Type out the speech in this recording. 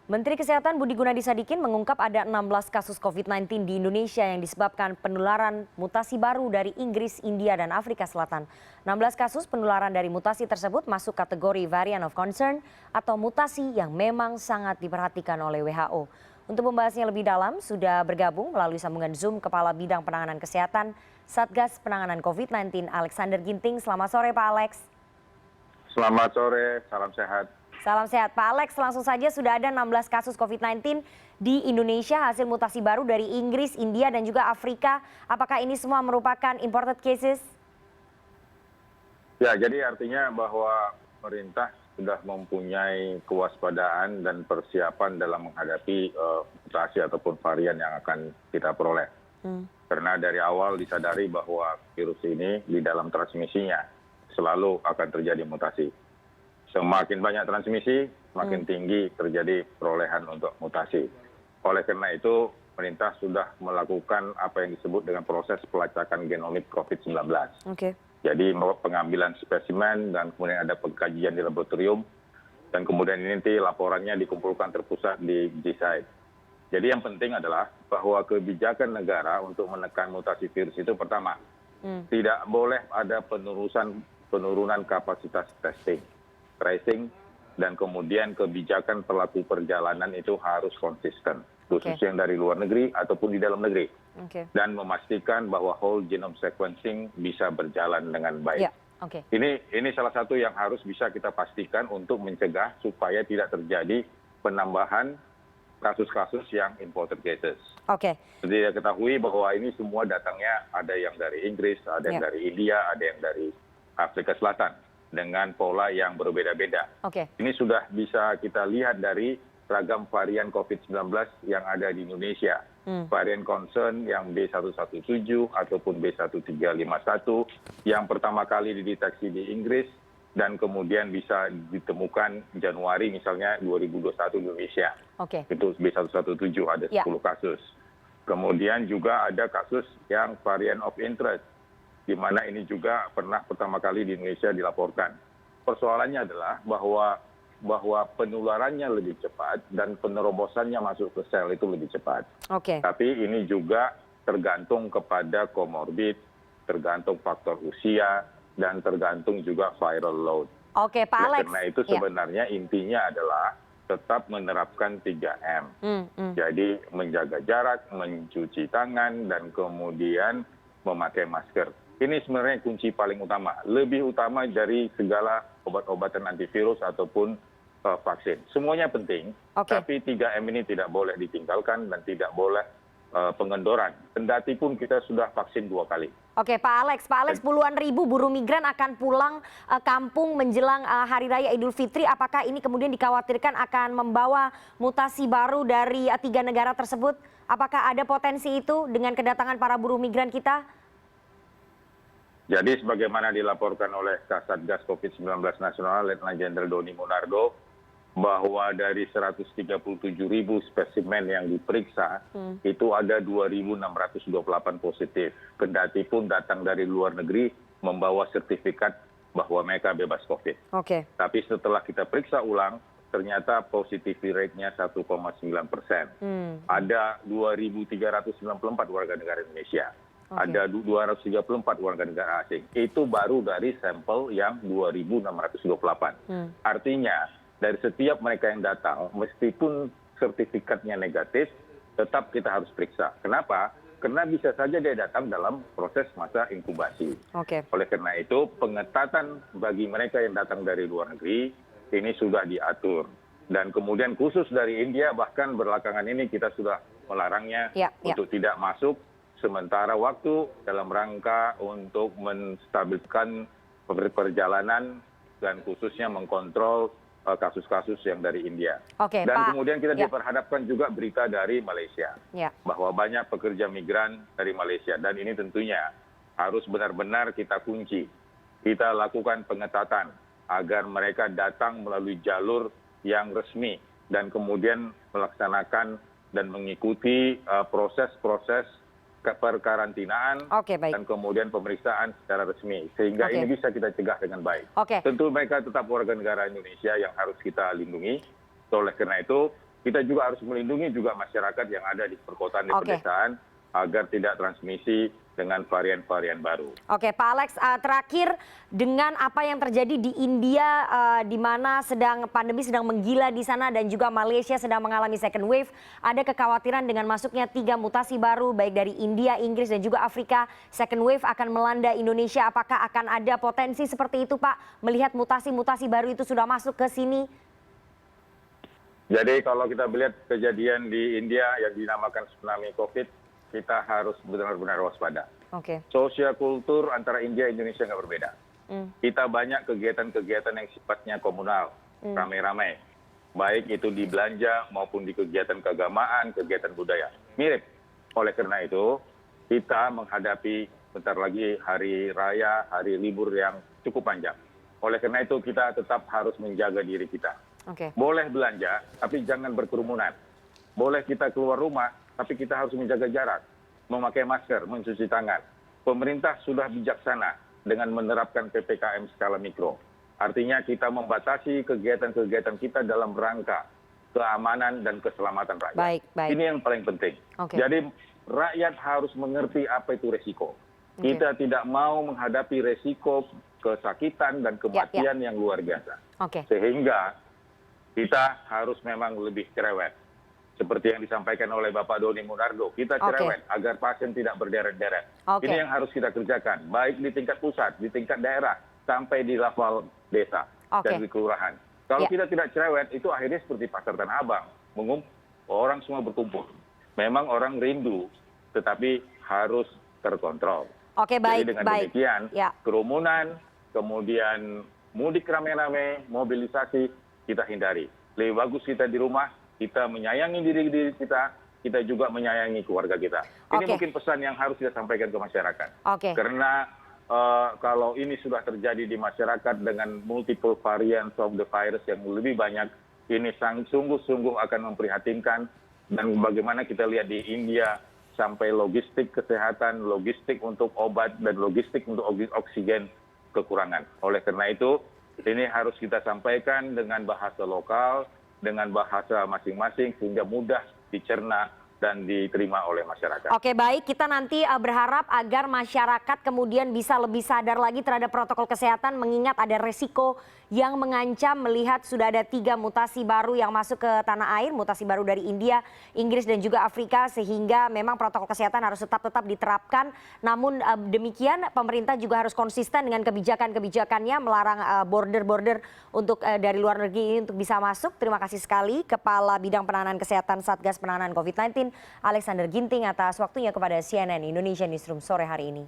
Menteri Kesehatan Budi Gunadi Sadikin mengungkap ada 16 kasus COVID-19 di Indonesia yang disebabkan penularan mutasi baru dari Inggris, India, dan Afrika Selatan. 16 kasus penularan dari mutasi tersebut masuk kategori variant of concern atau mutasi yang memang sangat diperhatikan oleh WHO. Untuk membahasnya lebih dalam, sudah bergabung melalui sambungan Zoom Kepala Bidang Penanganan Kesehatan Satgas Penanganan COVID-19 Alexander Ginting. Selamat sore Pak Alex. Selamat sore, salam sehat. Salam sehat. Pak Alex, langsung saja sudah ada 16 kasus COVID-19 di Indonesia hasil mutasi baru dari Inggris, India, dan juga Afrika. Apakah ini semua merupakan imported cases? Ya, jadi artinya bahwa pemerintah sudah mempunyai kewaspadaan dan persiapan dalam menghadapi mutasi ataupun varian yang akan kita peroleh. Karena dari awal disadari bahwa virus ini di dalam transmisinya selalu akan terjadi mutasi. Semakin banyak transmisi, semakin tinggi terjadi perolehan untuk mutasi. Oleh karena itu, pemerintah sudah melakukan apa yang disebut dengan proses pelacakan genomik COVID-19. Oke. Jadi pengambilan spesimen dan kemudian ada pengkajian di laboratorium, dan kemudian ini nanti laporannya dikumpulkan terpusat di GSIDE. Jadi yang penting adalah bahwa kebijakan negara untuk menekan mutasi virus itu pertama, tidak boleh ada penurunan kapasitas testing, tracing, dan kemudian kebijakan pelaku perjalanan itu harus konsisten, khususnya yang dari luar negeri ataupun di dalam negeri, dan memastikan bahwa whole genome sequencing bisa berjalan dengan baik. Ini salah satu yang harus bisa kita pastikan untuk mencegah supaya tidak terjadi penambahan kasus-kasus yang imported cases. Jadi kita ketahui bahwa ini semua datangnya ada yang dari Inggris, ada yang dari India, ada yang dari Afrika Selatan, dengan pola yang berbeda-beda. Ini sudah bisa kita lihat dari ragam varian COVID-19 yang ada di Indonesia. Varian concern yang B117 ataupun B1351 yang pertama kali dideteksi di Inggris dan kemudian bisa ditemukan Januari misalnya 2021 di Indonesia. Itu B117 ada 10 kasus. Kemudian juga ada kasus yang varian of interest, di mana ini juga pernah pertama kali di Indonesia dilaporkan. Persoalannya adalah bahwa penularannya lebih cepat dan penerobosannya masuk ke sel itu lebih cepat. Tapi ini juga tergantung kepada comorbid, tergantung faktor usia, dan tergantung juga viral load. Pak Alex. Karena itu sebenarnya intinya adalah tetap menerapkan 3M. Jadi menjaga jarak, mencuci tangan, dan kemudian memakai masker. Ini sebenarnya kunci paling utama, lebih utama dari segala obat-obatan antivirus ataupun vaksin. Semuanya penting, tapi 3M ini tidak boleh ditinggalkan dan tidak boleh pengendoran. Kendati pun kita sudah vaksin 2 kali. Pak Alex, puluhan ribu buruh migran akan pulang kampung menjelang Hari Raya Idul Fitri. Apakah ini kemudian dikhawatirkan akan membawa mutasi baru dari 3 negara tersebut? Apakah ada potensi itu dengan kedatangan para buruh migran kita? Jadi sebagaimana dilaporkan oleh Kasatgas COVID-19 Nasional Letnan Jenderal Doni Monardo, bahwa dari 137.000 spesimen yang diperiksa, itu ada 2.628 positif. Kendati pun datang dari luar negeri membawa sertifikat bahwa mereka bebas COVID. Tapi setelah kita periksa ulang, ternyata positivity rate-nya 1,9%. Ada 2.394 warga negara Indonesia. Ada 234 warga negara asing. Itu baru dari sampel yang 2.628. Artinya, dari setiap mereka yang datang, meskipun sertifikatnya negatif, tetap kita harus periksa. Kenapa? Karena bisa saja dia datang dalam proses masa inkubasi. Oleh karena itu, pengetatan bagi mereka yang datang dari luar negeri, ini sudah diatur. Dan kemudian khusus dari India, bahkan belakangan ini kita sudah melarangnya untuk tidak masuk sementara waktu dalam rangka untuk menstabilkan perjalanan dan khususnya mengkontrol kasus-kasus yang dari India. Dan kemudian kita diperhadapkan juga berita dari Malaysia, bahwa banyak pekerja migran dari Malaysia, dan ini tentunya harus benar-benar kita kunci. Kita lakukan pengetatan agar mereka datang melalui jalur yang resmi dan kemudian melaksanakan dan mengikuti proses-proses keperkarantinaan dan kemudian pemeriksaan secara resmi, sehingga ini bisa kita cegah dengan baik. Tentu mereka tetap warga negara Indonesia yang harus kita lindungi. Oleh karena itu, kita juga harus melindungi juga masyarakat yang ada di perkotaan, di pedesaan, agar tidak transmisi dengan varian-varian baru. Oke, Pak Alex, terakhir dengan apa yang terjadi di India, di mana pandemi sedang menggila di sana dan juga Malaysia sedang mengalami second wave, ada kekhawatiran dengan masuknya 3 mutasi baru baik dari India, Inggris dan juga Afrika, second wave akan melanda Indonesia. Apakah akan ada potensi seperti itu, Pak? Melihat mutasi-mutasi baru itu sudah masuk ke sini? Jadi kalau kita melihat kejadian di India yang dinamakan tsunami COVID, kita harus benar-benar waspada. Sosial kultur antara India dan Indonesia nggak berbeda. Kita banyak kegiatan-kegiatan yang sifatnya komunal, ramai-ramai. Baik itu di belanja maupun di kegiatan keagamaan, kegiatan budaya. Mirip. Oleh karena itu, kita menghadapi bentar lagi hari raya, hari libur yang cukup panjang. Oleh karena itu, kita tetap harus menjaga diri kita. Boleh belanja, tapi jangan berkerumunan. Boleh kita keluar rumah, tapi kita harus menjaga jarak, memakai masker, mencuci tangan. Pemerintah sudah bijaksana dengan menerapkan PPKM skala mikro. Artinya kita membatasi kegiatan-kegiatan kita dalam rangka keamanan dan keselamatan rakyat. Ini yang paling penting. Jadi rakyat harus mengerti apa itu resiko. Kita tidak mau menghadapi resiko kesakitan dan kematian yang luar biasa. Sehingga kita harus memang lebih cerewet. Seperti yang disampaikan oleh Bapak Doni Monardo, kita cerewet agar pasien tidak berderet-deret. Ini yang harus kita kerjakan, baik di tingkat pusat, di tingkat daerah, sampai di level desa dan di kelurahan. Kalau kita tidak cerewet, itu akhirnya seperti pasar Tanah Abang. Orang semua berkumpul. Memang orang rindu, tetapi harus terkontrol. Jadi dengan demikian, kerumunan, kemudian mudik rame-rame, mobilisasi, kita hindari. Lebih bagus kita di rumah, kita menyayangi diri kita, kita juga menyayangi keluarga kita. Ini mungkin pesan yang harus kita sampaikan ke masyarakat. Karena kalau ini sudah terjadi di masyarakat dengan multiple variants of the virus yang lebih banyak, ini sungguh-sungguh akan memprihatinkan. Dan bagaimana kita lihat di India, sampai logistik kesehatan, logistik untuk obat, dan logistik untuk oksigen kekurangan. Oleh karena itu, ini harus kita sampaikan dengan bahasa lokal, dengan bahasa masing-masing, sehingga mudah dicerna dan diterima oleh masyarakat. Baik, kita nanti berharap agar masyarakat kemudian bisa lebih sadar lagi terhadap protokol kesehatan, mengingat ada resiko yang mengancam melihat sudah ada 3 mutasi baru yang masuk ke tanah air, mutasi baru dari India, Inggris dan juga Afrika, sehingga memang protokol kesehatan harus tetap diterapkan. Namun demikian pemerintah juga harus konsisten dengan kebijakan-kebijakannya, melarang border-border untuk dari luar negeri ini untuk bisa masuk. Terima kasih sekali Kepala Bidang Penanganan Kesehatan Satgas Penanganan COVID-19 Alexander Ginting atas waktunya kepada CNN Indonesia Newsroom sore hari ini.